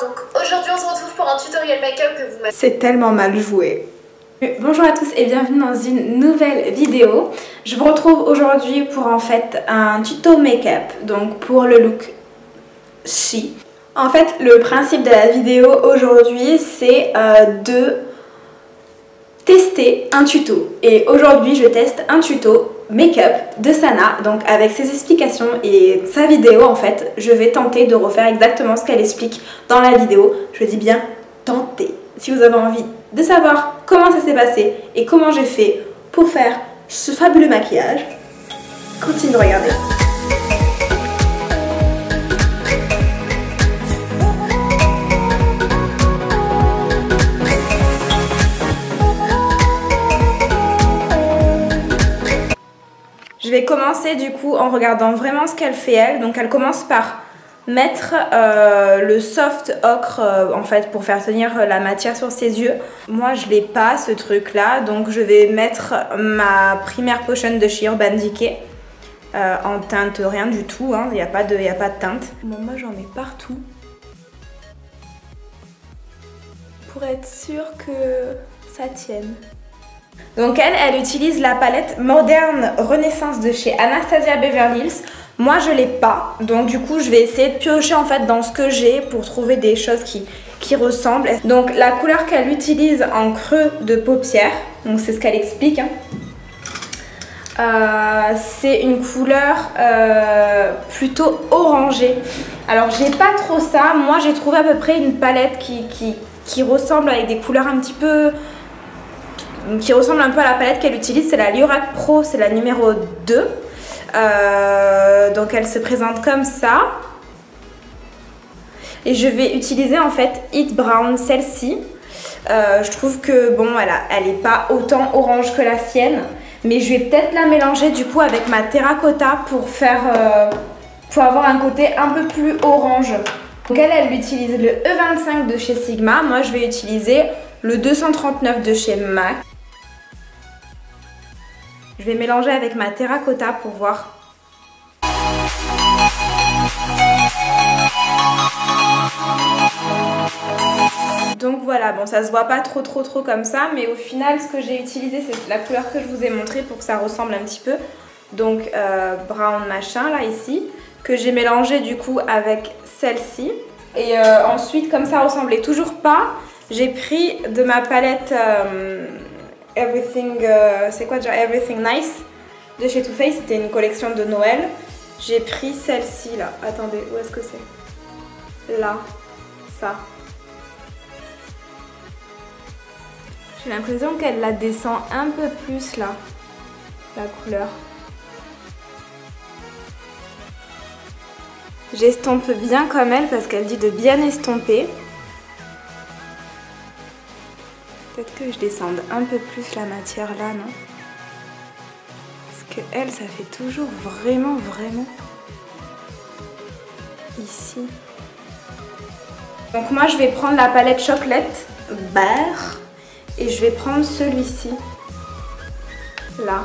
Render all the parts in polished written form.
Donc aujourd'hui on se retrouve pour un tutoriel make-up que vous m'avez... C'est tellement mal joué. Bonjour à tous et bienvenue dans une nouvelle vidéo. Je vous retrouve aujourd'hui pour en fait un tuto make-up, donc pour le look She. En fait le principe de la vidéo aujourd'hui c'est de tester un tuto. Et aujourd'hui je teste un tuto make-up de Sana, donc avec ses explications et sa vidéo en fait, je vais tenter de refaire exactement ce qu'elle explique dans la vidéo. Je dis bien tenter. Si vous avez envie de savoir comment ça s'est passé et comment j'ai fait pour faire ce fabuleux maquillage, continuez de regarder. Je vais commencer du coup en regardant vraiment ce qu'elle fait elle. Donc elle commence par mettre le soft ocre en fait pour faire tenir la matière sur ses yeux. Moi je l'ai pas ce truc là, donc je vais mettre ma primaire potion de chez Urban Decay en teinte rien du tout, hein. Il n'y a pas de teinte. Bon, moi j'en mets partout pour être sûre que ça tienne. Donc elle utilise la palette Modern Renaissance de chez Anastasia Beverly Hills. Moi je l'ai pas, donc du coup je vais essayer de piocher en fait dans ce que j'ai pour trouver des choses qui ressemblent. Donc la couleur qu'elle utilise en creux de paupière, donc c'est ce qu'elle explique, hein. C'est une couleur plutôt orangée. Alors j'ai pas trop ça, moi j'ai trouvé à peu près une palette qui ressemble avec des couleurs un petit peu... qui ressemble un peu à la palette qu'elle utilise, c'est la Liorac Pro, c'est la numéro 2. Donc elle se présente comme ça. Et je vais utiliser en fait Heat Brown, celle-ci. Je trouve que bon, elle est pas autant orange que la sienne. Mais je vais peut-être la mélanger du coup avec ma terracotta pour faire... pour avoir un côté un peu plus orange. Donc elle utilise le E25 de chez Sigma. Moi je vais utiliser le 239 de chez MAC. Je vais mélanger avec ma terracotta pour voir. Donc voilà, bon ça se voit pas trop comme ça, mais au final ce que j'ai utilisé c'est la couleur que je vous ai montrée pour que ça ressemble un petit peu. Donc brown machin là ici, que j'ai mélangé du coup avec celle-ci. Et ensuite comme ça ressemblait toujours pas, j'ai pris de ma palette... Everything, c'est quoi déjà Everything Nice de chez Too Faced, c'était une collection de Noël. J'ai pris celle-ci là, attendez, où est-ce que c'est? Là, ça. J'ai l'impression qu'elle la descend un peu plus là, la couleur. J'estompe bien comme elle parce qu'elle dit de bien estomper. Peut-être que je descende un peu plus la matière là, non? Parce que elle, ça fait toujours vraiment ici. Donc moi, je vais prendre la palette Chocolate Bear et je vais prendre celui-ci. Là.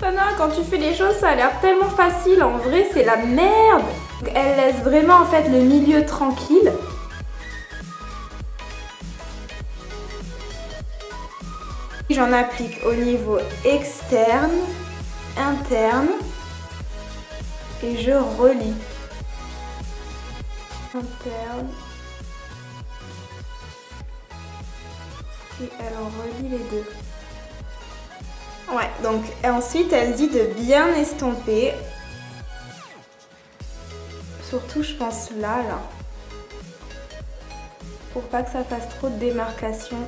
Sana, quand tu fais les choses, ça a l'air tellement facile. En vrai, c'est la merde. Donc, elle laisse vraiment en fait le milieu tranquille. J'en applique au niveau externe, interne et je relie. Interne. Et elle relie les deux. Ouais, donc ensuite elle dit de bien estomper. Surtout je pense là. Pour pas que ça fasse trop de démarcation.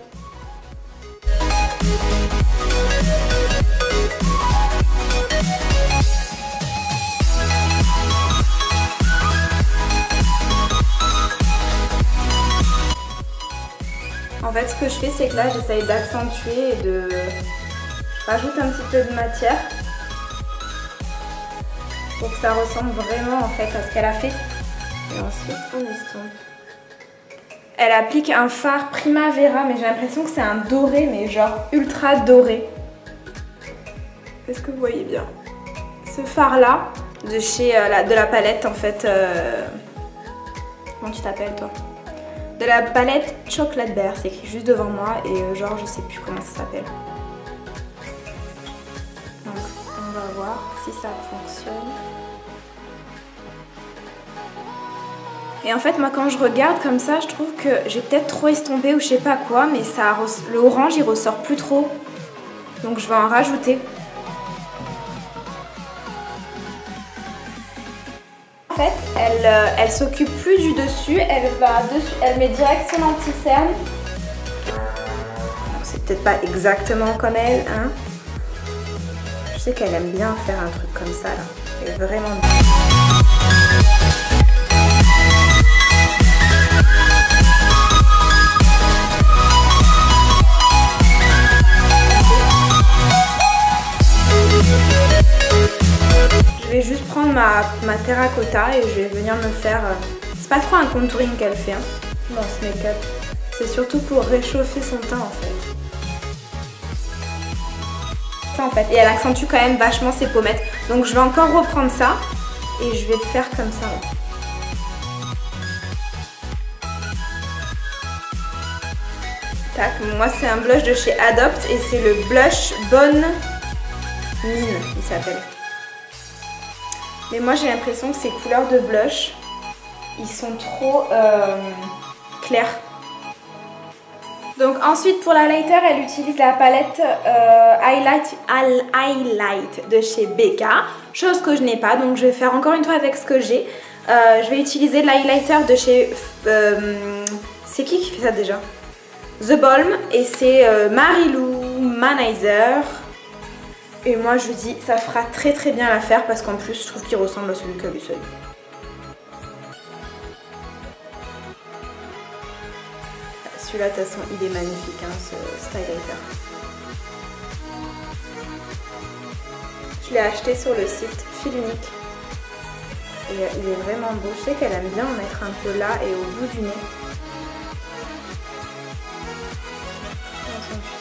En fait ce que je fais c'est que là j'essaye d'accentuer et de... Je rajoute un petit peu de matière pour que ça ressemble vraiment en fait à ce qu'elle a fait. Et ensuite on estompe. Elle applique un fard Primavera, mais j'ai l'impression que c'est un doré, mais genre ultra doré. Est-ce que vous voyez bien? Ce fard là, de chez de la palette en fait Comment tu t'appelles toi? De la palette Chocolate Bear, c'est écrit juste devant moi et genre je sais plus comment ça s'appelle. Donc on va voir si ça fonctionne. Et en fait moi quand je regarde comme ça je trouve que j'ai peut-être trop estompé ou je sais pas quoi, mais ça, le orange il ressort plus trop. Donc je vais en rajouter. En fait elle s'occupe plus du dessus, elle met direct son anti-cerne. C'est peut-être pas exactement comme elle, hein. Je sais qu'elle aime bien faire un truc comme ça là. Elle est vraiment bien. Je vais juste prendre ma terracotta et je vais venir me faire... C'est pas trop un contouring qu'elle fait hein, dans ce make-up. C'est surtout pour réchauffer son teint en fait. Ça en fait. Et elle accentue quand même vachement ses pommettes. Donc je vais encore reprendre ça et je vais le faire comme ça. Ouais. Tac, moi c'est un blush de chez Adopt et c'est le blush Bonne Mine, il s'appelle. Mais moi j'ai l'impression que ces couleurs de blush, ils sont trop clairs. Donc ensuite pour l'highlighter, elle utilise la palette Highlight de chez Becca. Chose que je n'ai pas, donc je vais faire encore une fois avec ce que j'ai. Je vais utiliser l'highlighter de chez... c'est qui fait ça déjà? The Balm et c'est Marilou Manizer. Et moi je dis ça fera très très bien l'affaire parce qu'en plus je trouve qu'il ressemble à celui que lui seul. Celui-là de toute façon il est magnifique hein, ce highlighter. Je l'ai acheté sur le site Fil Unique. Et il est vraiment beau. Je sais qu'elle aime bien en mettre un peu là et au bout du nez.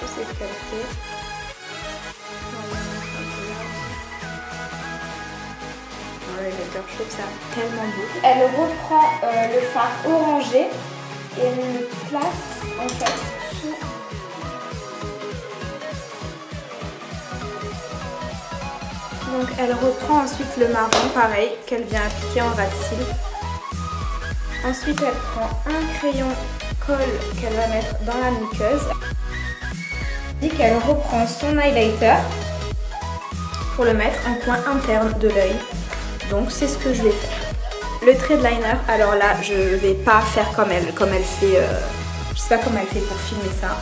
Je sais ce qu'elle fait. Je trouve ça tellement beau. Elle reprend le fard orangé et elle le place en fait sous. Donc elle reprend ensuite le marron pareil qu'elle vient appliquer en ras de cils. Ensuite elle prend un crayon colle qu'elle va mettre dans la muqueuse. Et qu'elle reprend son highlighter pour le mettre en coin interne de l'œil. Donc c'est ce que je vais faire. Le trait de liner, alors là je vais pas faire comme elle fait, je sais pas comment elle fait pour filmer ça.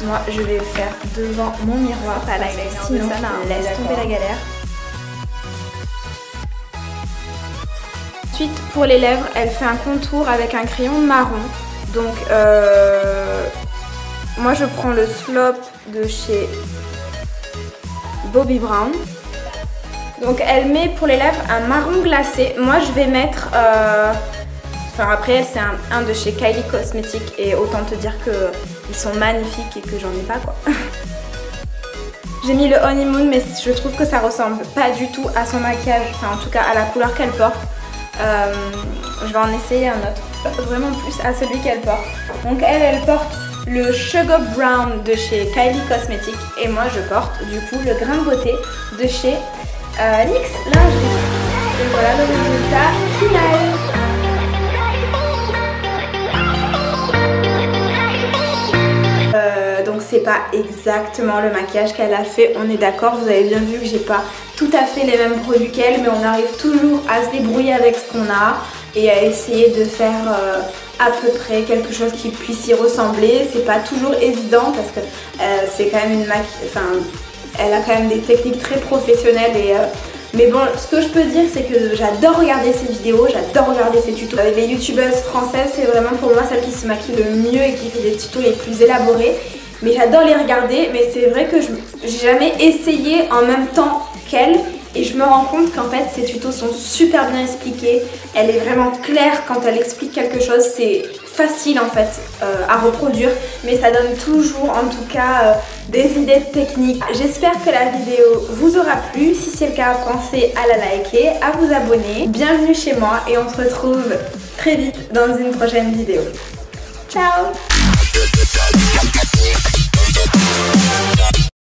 Moi je vais le faire devant mon miroir, pas liner, sinon ça laisse tomber la galère. Ensuite pour les lèvres, elle fait un contour avec un crayon marron. Donc moi je prends le Slope de chez Bobbi Brown. Donc elle met pour les lèvres un marron glacé. Moi je vais mettre... Enfin après elle c'est un de chez Kylie Cosmetics. Et autant te dire qu'ils sont magnifiques et que j'en ai pas quoi. J'ai mis le Honeymoon mais je trouve que ça ressemble pas du tout à son maquillage. Enfin en tout cas à la couleur qu'elle porte. Je vais en essayer un autre. Vraiment plus à celui qu'elle porte. Donc elle porte le Sugar Brown de chez Kylie Cosmetics. Et moi je porte du coup le grain de beauté de chez... NYX Lingerie. Et voilà le résultat final. Donc c'est pas exactement le maquillage qu'elle a fait, on est d'accord, vous avez bien vu que j'ai pas tout à fait les mêmes produits qu'elle, mais on arrive toujours à se débrouiller avec ce qu'on a et à essayer de faire à peu près quelque chose qui puisse y ressembler. C'est pas toujours évident parce que c'est quand même une elle a quand même des techniques très professionnelles et mais bon, ce que je peux dire c'est que j'adore regarder ses vidéos, j'adore regarder ses tutos. Les youtubeuses françaises c'est vraiment pour moi celle qui se maquille le mieux et qui fait des tutos les plus élaborés. Mais j'adore les regarder, mais c'est vrai que j'ai jamais essayé en même temps qu'elle. Et je me rends compte qu'en fait ces tutos sont super bien expliqués. Elle est vraiment claire quand elle explique quelque chose, c'est facile en fait à reproduire, mais ça donne toujours en tout cas des idées techniques. J'espère que la vidéo vous aura plu. Si c'est le cas, pensez à la liker, à vous abonner. Bienvenue chez moi et on se retrouve très vite dans une prochaine vidéo. Ciao!